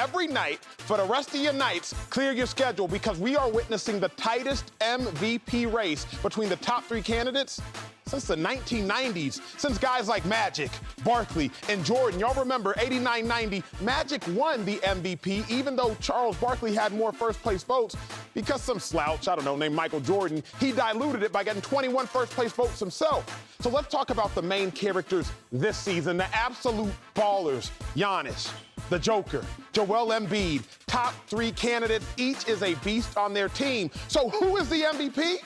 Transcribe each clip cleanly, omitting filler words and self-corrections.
every night for the rest of your nights, clear your schedule because we are witnessing the tightest MVP race between the top three candidates since the 1990s, since guys like Magic, Barkley, and Jordan. Y'all remember 89-90, Magic won the MVP, even though Charles Barkley had more first-place votes because some slouch, I don't know, named Michael Jordan, he diluted it by getting 21 first-place votes himself. So let's talk about the main characters this season, the absolute ballers. Giannis, the Joker, Joel Embiid, top three candidates, each is a beast on their team. So who is the MVP?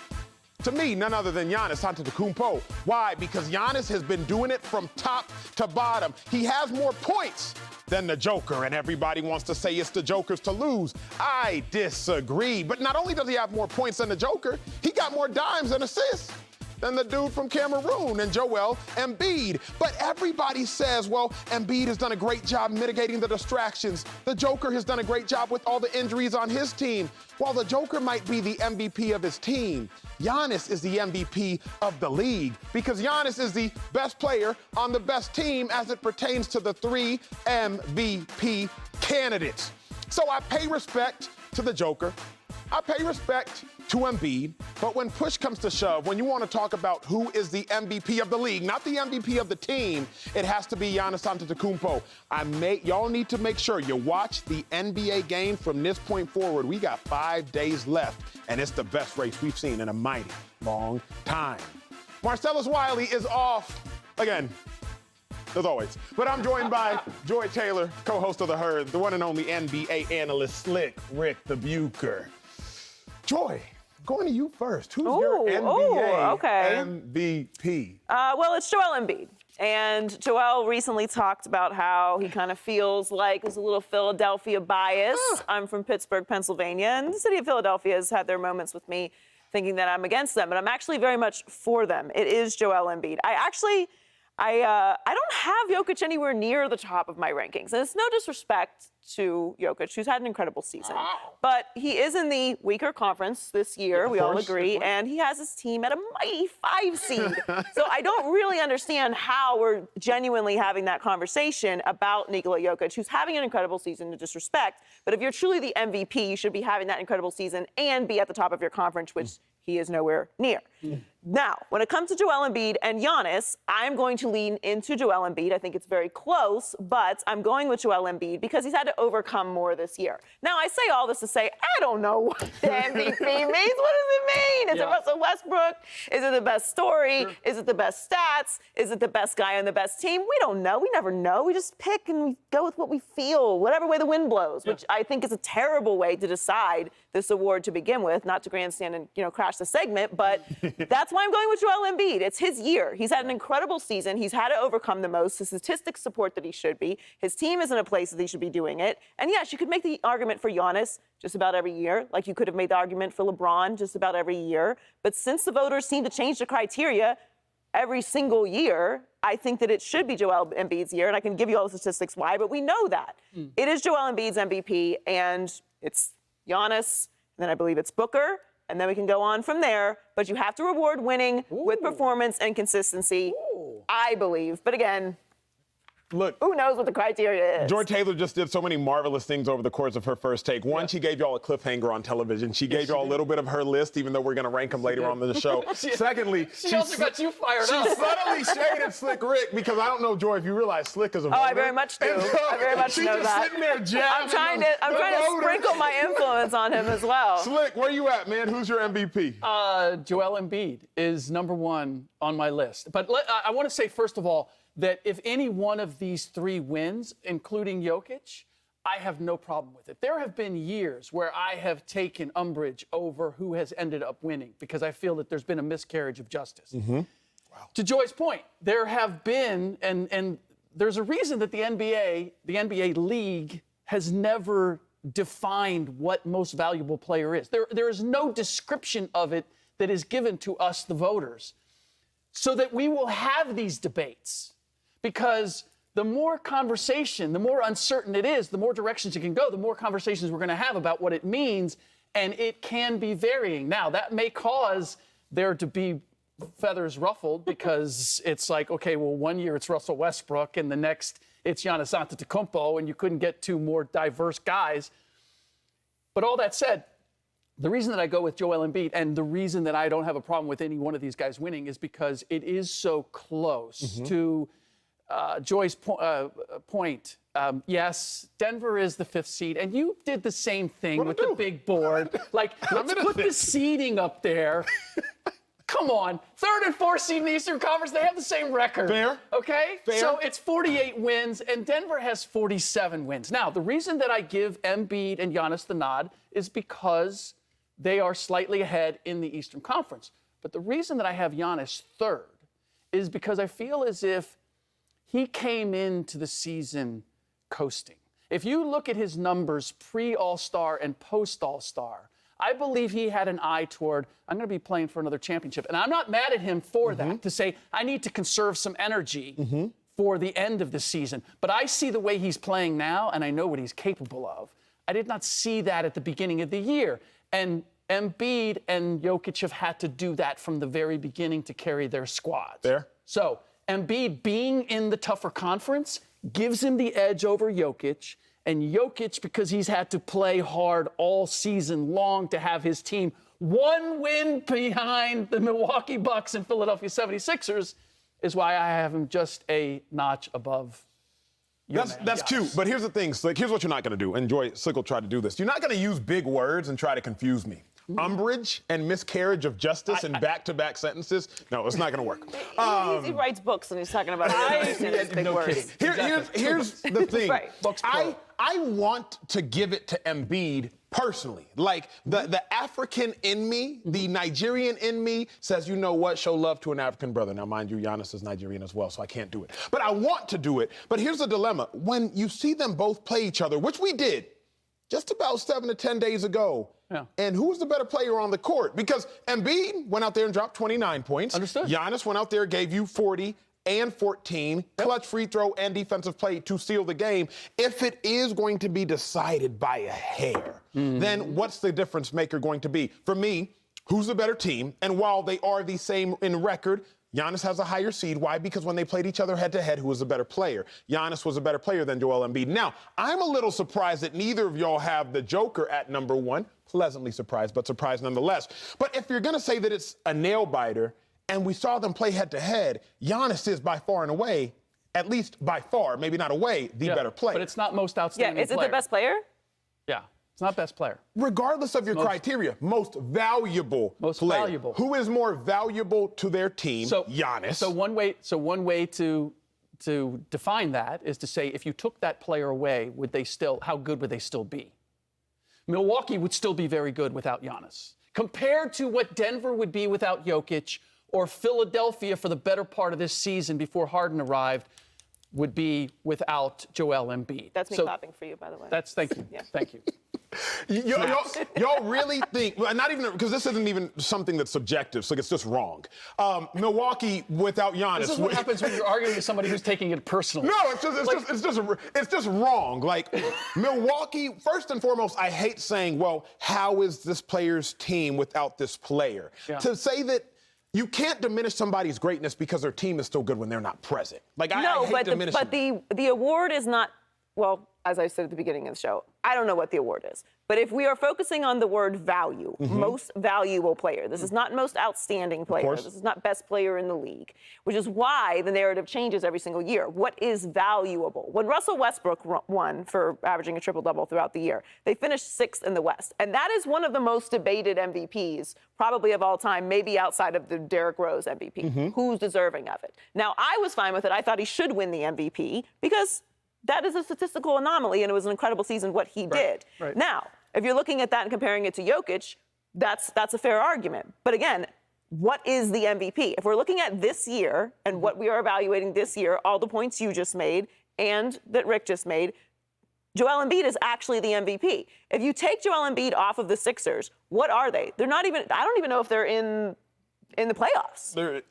To me, none other than Giannis Antetokounmpo. Why? Because Giannis has been doing it from top to bottom. He has more points than the Joker, and everybody wants to say it's the Joker's to lose. I disagree. But not only does he have more points than the Joker, he got more dimes and assists than the dude from Cameroon and Joel Embiid. But everybody says, well, Embiid has done a great job mitigating the distractions. The Joker has done a great job with all the injuries on his team. While the Joker might be the MVP of his team, Giannis is the MVP of the league because Giannis is the best player on the best team as it pertains to the three MVP candidates. So I pay respect to the Joker. I pay respect to Embiid, but when push comes to shove, when you want to talk about who is the MVP of the league, not the MVP of the team, it has to be Giannis Antetokounmpo. Y'all need to make sure you watch the NBA game from this point forward. We got 5 days left, and it's the best race we've seen in a mighty long time. Marcellus Wiley is off again, as always. But I'm joined by Joy Taylor, co-host of The Herd, the one and only NBA analyst, Slick Rick the Bucher. Joy, going to you first. Who's your NBA MVP? Well, it's Joel Embiid. And Joel recently talked about how he kind of feels like there's a little Philadelphia bias. I'm from Pittsburgh, Pennsylvania, and the city of Philadelphia has had their moments with me thinking that I'm against them, but I'm actually very much for them. It is Joel Embiid. I don't have Jokic anywhere near the top of my rankings. And it's no disrespect to Jokic, who's had an incredible season. Wow. But he is in the weaker conference this year, we all agree, and he has his team at a mighty 5 seed. So I don't really understand how we're genuinely having that conversation about Nikola Jokic, who's having an incredible season, to disrespect. But if you're truly the MVP, you should be having that incredible season and be at the top of your conference, which he is nowhere near. Now, when it comes to Joel Embiid and Giannis, I'm going to lean into Joel Embiid. I think it's very close, but I'm going with Joel Embiid because he's had to overcome more this year. Now, I say all this to say, I don't know what the MVP means. What does it mean? Is it Russell Westbrook? Is it the best story? Sure. Is it the best stats? Is it the best guy on the best team? We don't know. We never know. We just pick and we go with what we feel, whatever way the wind blows, which I think is a terrible way to decide this award to begin with, not to grandstand and, crash the segment, but that's why I'm going with Joel Embiid. It's his year. He's had an incredible season. He's had to overcome the most. The statistics support that he should be. His team is in a place that he should be doing it. And yes, you could make the argument for Giannis just about every year, like you could have made the argument for LeBron just about every year. But since the voters seem to change the criteria every single year, I think that it should be Joel Embiid's year. And I can give you all the statistics why, but we know that. It is Joel Embiid's MVP, and it's Giannis, and then I believe it's Booker, and then we can go on from there. But you have to reward winning with performance and consistency, I believe. But again, look, who knows what the criteria is? Joy Taylor just did so many marvelous things over the course of her first take. One, she gave y'all a cliffhanger on television. She gave y'all a little bit of her list, even though we're going to rank them later on in the show. Secondly, she also got you fired up. She subtly shaded Slick Rick because I don't know, Joy, if you realize Slick is a voter. Oh, I very much do. I very much know that. She's just sitting there jabbing. I'm trying to sprinkle my influence on him as well. Slick, where you at, man? Who's your MVP? Joel Embiid is number one on my list. But I want to say, first of all, that if any one of these three wins, including Jokic, I have no problem with it. There have been years where I have taken umbrage over who has ended up winning because I feel that there's been a miscarriage of justice. Wow. To Joy's point, there have been, and there's a reason that the NBA league has never defined what most valuable player is. There is no description of it that is given to us, the voters, so that we will have these debates. Because the more conversation, the more uncertain it is, the more directions it can go, the more conversations we're going to have about what it means, and it can be varying. Now, that may cause there to be feathers ruffled because it's like, okay, well, one year it's Russell Westbrook, and the next it's Giannis Antetokounmpo, and you couldn't get two more diverse guys. But all that said, the reason that I go with Joel Embiid and the reason that I don't have a problem with any one of these guys winning is because it is so close. To Joy's point. Yes, Denver is the 5th seed, and you did the same thing with the big board. Like, let's put the seeding up there. Come on, 3rd and 4th seed in the Eastern Conference, they have the same record. Fair. Okay? Fair. So it's 48 wins, and Denver has 47 wins. Now, the reason that I give Embiid and Giannis the nod is because they are slightly ahead in the Eastern Conference. But the reason that I have Giannis 3rd is because I feel as if he came into the season coasting. If you look at his numbers pre-All-Star and post-All-Star, I believe he had an eye toward, I'm going to be playing for another championship. And I'm not mad at him for that, to say, I need to conserve some energy for the end of the season. But I see the way he's playing now, and I know what he's capable of. I did not see that at the beginning of the year. And Embiid and Jokic have had to do that from the very beginning to carry their squads. Fair. So Embiid being in the tougher conference gives him the edge over Jokic. And Jokic, because he's had to play hard all season long to have his team 1 win behind the Milwaukee Bucks and Philadelphia 76ers, is why I have him just a notch above. That's cute, but here's the thing, Slick. Here's what you're not going to do. And Joy Slick will try to do this. You're not going to use big words and try to confuse me. Umbrage and miscarriage of justice in back-to-back sentences. No, it's not going to work. He writes books and he's talking about big words. Here's the thing. Right. I want to give it to Embiid personally. Like, the African in me, the Nigerian in me says, you know what, show love to an African brother. Now, mind you, Giannis is Nigerian as well, so I can't do it. But I want to do it. But here's the dilemma. When you see them both play each other, which we did just about 7 to 10 days ago, and who was the better player on the court? Because Embiid went out there and dropped 29 points. Understood. Giannis went out there, gave you 40 and 14, clutch free throw and defensive play to seal the game. If it is going to be decided by a hair, then what's the difference maker going to be? For me, who's the better team? And while they are the same in record, Giannis has a higher seed. Why? Because when they played each other head-to-head, who was a better player? Giannis was a better player than Joel Embiid. Now, I'm a little surprised that neither of y'all have the Joker at number 1. Pleasantly surprised, but surprised nonetheless. But if you're going to say that it's a nail-biter, and we saw them play head-to-head, Giannis is by far and away, at least by far, maybe not away, the better player. But it's not most outstanding Yeah, is it player. the best player? Yeah, it's not best player. Regardless of your criteria, most valuable player. Valuable. Who is more valuable to their team? Giannis. So one way to define that is to say, if you took that player away, how good would they still be? Milwaukee would still be very good without Giannis. Compared to what Denver would be without Jokic, or Philadelphia for the better part of this season before Harden arrived, would be without Joel Embiid. That's me clapping for you, by the way. Thank you. Yeah. Thank you. Y'all really think, well, not even, because this isn't even something that's subjective, so it's just wrong. Milwaukee without Giannis. This is what happens when you're arguing with somebody who's taking it personally. No, it's just wrong. Like, Milwaukee, first and foremost, I hate saying, well, how is this player's team without this player? Yeah. To say that you can't diminish somebody's greatness because their team is still good when they're not present. Like, I hate diminishing. But the award is not, well, as I said at the beginning of the show, I don't know what the award is. But if we are focusing on the word value, most valuable player, this is not most outstanding player. This is not best player in the league, which is why the narrative changes every single year. What is valuable? When Russell Westbrook won for averaging a triple-double throughout the year, they finished 6th in the West. And that is one of the most debated MVPs, probably of all time, maybe outside of the Derrick Rose MVP. Who's deserving of it? Now, I was fine with it. I thought he should win the MVP because that is a statistical anomaly, and it was an incredible season what he did. Right. Now, if you're looking at that and comparing it to Jokic, that's a fair argument. But again, what is the MVP? If we're looking at this year and what we are evaluating this year, all the points you just made and that Rick just made, Joel Embiid is actually the MVP. If you take Joel Embiid off of the Sixers, what are they? They're not even, I don't even know if they're in the playoffs.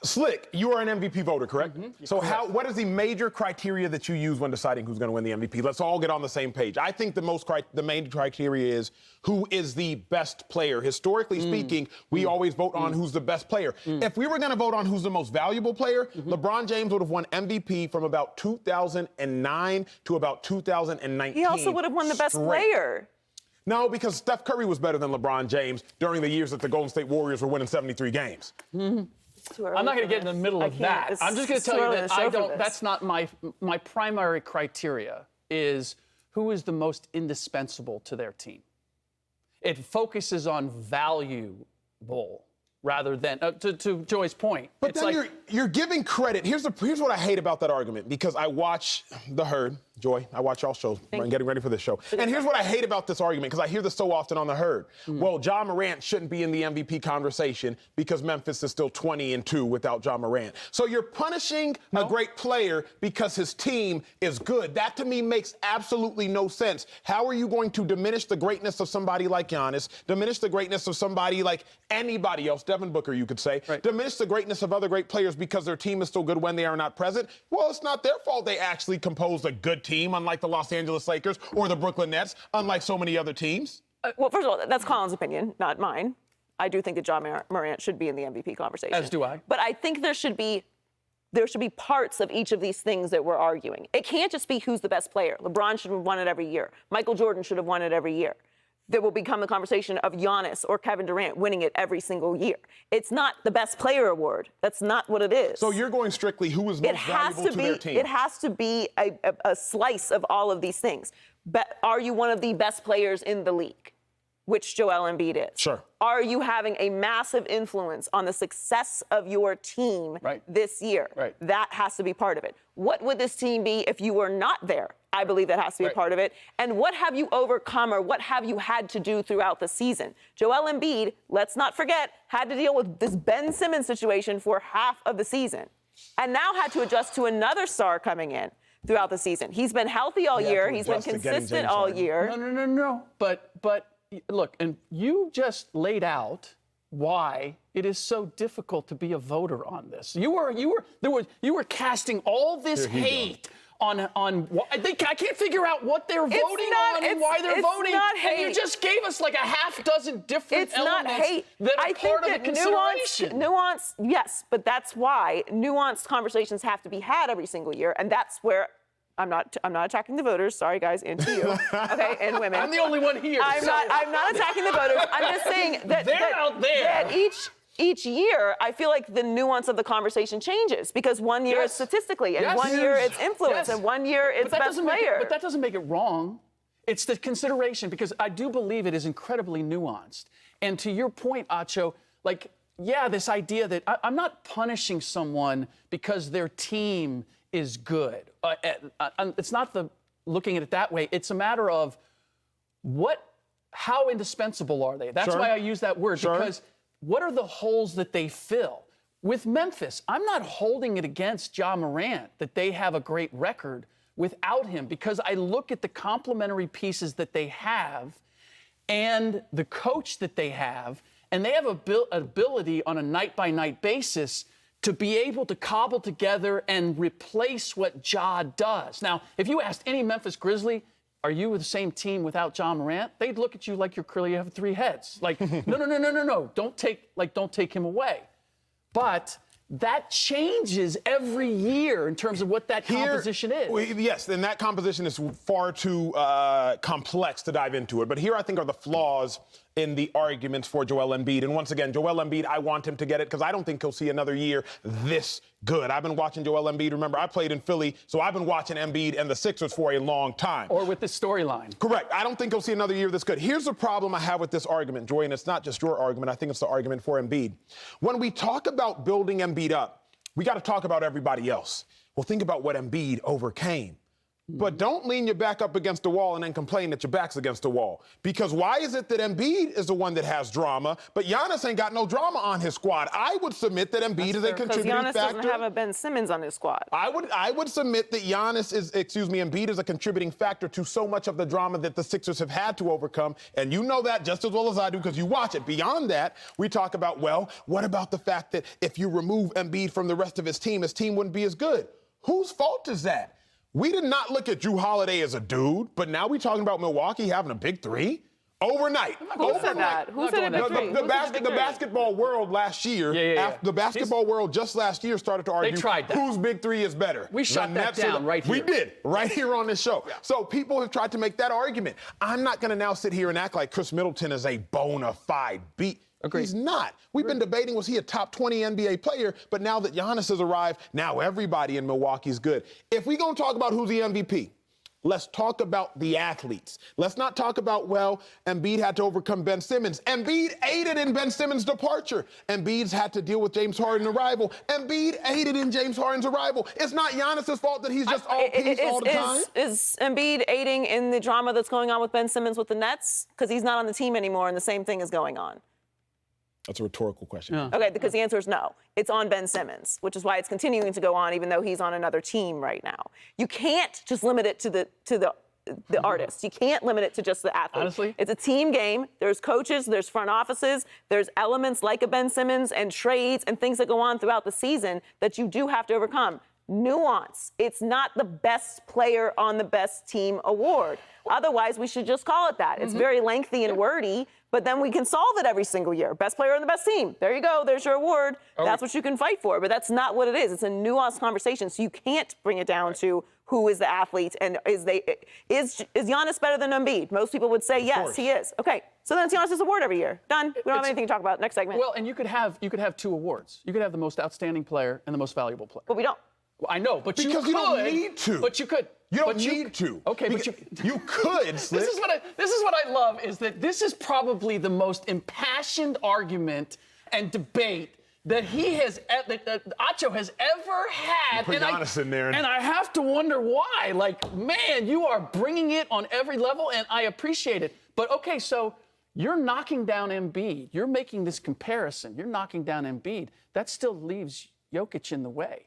Slick, you are an MVP voter, correct? Mm-hmm. So what is the major criteria that you use when deciding who's going to win the MVP? Let's all get on the same page. I think the main criteria is who is the best player. Historically speaking, we always vote on who's the best player. If we were going to vote on who's the most valuable player, LeBron James would have won MVP from about 2009 to about 2019. He also would have won the best player. No, because Steph Curry was better than LeBron James during the years that the Golden State Warriors were winning 73 games. I'm not going to get in the middle of that. I'm just going to tell you that that's not my primary criteria is who is the most indispensable to their team. It focuses on valuable rather than, to Joy's point. But then you're giving credit. Here's what I hate about that argument, because I watch The Herd. Joy, I watch y'all shows. I'm getting ready for this show. And here's what I hate about this argument, because I hear this so often on The Herd. Well, Ja Morant shouldn't be in the MVP conversation because Memphis is still 20-2 without Ja Morant. So you're punishing a great player because his team is good. That, to me, makes absolutely no sense. How are you going to diminish the greatness of somebody like Giannis, diminish the greatness of somebody like anybody else, Devin Booker, you could say, diminish the greatness of other great players because their team is still good when they are not present? Well, it's not their fault they actually composed a good team, unlike the Los Angeles Lakers or the Brooklyn Nets, unlike so many other teams. Well, first of all, that's Colin's opinion, not mine. I do think that Ja Morant should be in the MVP conversation. As do I. But I think there should be parts of each of these things that we're arguing. It can't just be who's the best player. LeBron should have won it every year. Michael Jordan should have won it every year. There will become the conversation of Giannis or Kevin Durant winning it every single year. It's not the best player award. That's not what it is. So you're going strictly who is most valuable to their team. It has to be a slice of all of these things. But are you one of the best players in the league, which Joel Embiid is? Sure. Are you having a massive influence on the success of your team this year? Right. That has to be part of it. What would this team be if you were not there? I believe that has to be a part of it. And what have you overcome, or what have you had to do throughout the season? Joel Embiid, let's not forget, had to deal with this Ben Simmons situation for half of the season, and now had to adjust to another star coming in throughout the season. He's been healthy all year. He's been consistent all year. No. But look, and you just laid out why it is so difficult to be a voter on this. You were casting all this hate on I can't figure out what they're voting on and why they're voting. And you just gave us like a half dozen different elements that are part of the consideration. Nuance, yes, but that's why nuanced conversations have to be had every single year, and that's where I'm not attacking the voters. Sorry, guys, and to you, okay, and women. I'm the only one here. I'm not attacking the voters. I'm just saying that they're out there. That each year, I feel like the nuance of the conversation changes, because one year it's statistically, and one year it's influence, and one year it's best player. But that doesn't make it wrong. It's the consideration, because I do believe it is incredibly nuanced. And to your point, Acho, this idea that I'm not punishing someone because their team is good. It's not looking at it that way. It's a matter of how indispensable are they? That's why I use that word, because what are the holes that they fill? With Memphis, I'm not holding it against Ja Morant that they have a great record without him, because I look at the complementary pieces that they have and the coach that they have, and they have an ability on a night-by-night basis to be able to cobble together and replace what Ja does. Now, if you asked any Memphis Grizzly, are you with the same team without Ja Morant? They'd look at you like you have three heads. Like, no. Don't take him away. But that changes every year in terms of what that composition is. Yes, and that composition is far too complex to dive into it. But here I think are the flaws in the arguments for Joel Embiid. And once again, Joel Embiid, I want him to get it because I don't think he'll see another year this good. I've been watching Joel Embiid. Remember, I played in Philly, so I've been watching Embiid and the Sixers for a long time. Or with this storyline. Correct. I don't think he'll see another year this good. Here's the problem I have with this argument, Joy, and it's not just your argument. I think it's the argument for Embiid. When we talk about building Embiid up, we got to talk about everybody else. Well, think about what Embiid overcame. But don't lean your back up against the wall and then complain that your back's against the wall. Because why is it that Embiid is the one that has drama, but Giannis ain't got no drama on his squad? I would submit that Embiid is a contributing Giannis factor. doesn't have a Ben Simmons on his squad. I would submit that Embiid is a contributing factor to so much of the drama that the Sixers have had to overcome. And you know that just as well as I do because you watch it. Beyond that, we talk about, well, what about the fact that if you remove Embiid from the rest of his team wouldn't be as good? Whose fault is that? We did not look at Drew Holiday as a dude, but now we're talking about Milwaukee having a big three overnight. Who said that? Who said a big three? The basketball world last year, the basketball world just last year started to argue whose big three is better. We shot that down right here. We did, right here on this show. Yeah. So people have tried to make that argument. I'm not going to now sit here and act like Chris Middleton is a bona fide beat. Agreed. He's not. We've been debating, was he a top 20 NBA player? But now that Giannis has arrived, now everybody in Milwaukee's good. If we're going to talk about who's the MVP, let's talk about the athletes. Let's not talk about, well, Embiid had to overcome Ben Simmons. Embiid aided in Ben Simmons' departure. Embiid's had to deal with James Harden's arrival. Embiid aided in James Harden's arrival. It's not Giannis' fault that he's just all peace all the time. Is Embiid aiding in the drama that's going on with Ben Simmons with the Nets? Because he's not on the team anymore and the same thing is going on. That's a rhetorical question. Yeah. Okay, because the answer is no. It's on Ben Simmons, which is why it's continuing to go on, even though he's on another team right now. You can't just limit it to the artist. You can't limit it to just the athlete. Honestly, it's a team game. There's coaches, there's front offices, there's elements like a Ben Simmons and trades and things that go on throughout the season that you do have to overcome. Nuance. It's not the best player on the best team award. Otherwise, we should just call it that. It's very lengthy and wordy, but then we can solve it every single year. Best player on the best team. There you go. There's your award. That's what you can fight for. But that's not what it is. It's a nuanced conversation. So you can't bring it down to who is the athlete and is Giannis better than Embiid? Most people would say yes, he is. Okay. So then it's Giannis' award every year. Done. We don't have anything to talk about. Next segment. Well, and you could have two awards. You could have the most outstanding player and the most valuable player. But we don't. Well, I know, but because you don't need to. But you could. You don't need to. Okay, but you could. This is what I love is that this is probably the most impassioned argument and debate that Acho has ever had. Put Giannis in there. And I have to wonder why. Like, man, you are bringing it on every level, and I appreciate it. But okay, so you're knocking down Embiid. You're making this comparison. You're knocking down Embiid. That still leaves Jokic in the way.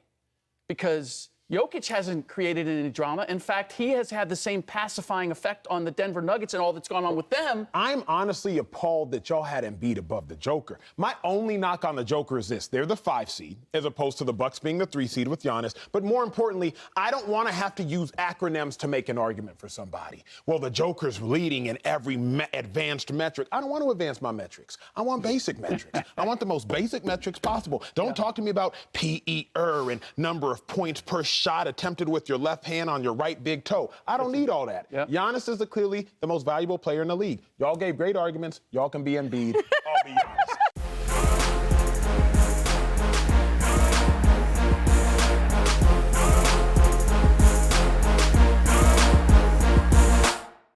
Because Jokic hasn't created any drama. In fact, he has had the same pacifying effect on the Denver Nuggets and all that's gone on with them. I'm honestly appalled that y'all had Embiid above the Joker. My only knock on the Joker is this. They're the 5 seed, as opposed to the Bucks being the 3 seed with Giannis. But more importantly, I don't want to have to use acronyms to make an argument for somebody. Well, the Joker's leading in every advanced metric. I don't want to advance my metrics. I want basic metrics. I want the most basic metrics possible. Don't talk to me about PER and number of points per shot attempted with your left hand on your right big toe. I don't need all that. Yep. Giannis is clearly the most valuable player in the league. Y'all gave great arguments. Y'all can be Embiid. I'll be Giannis.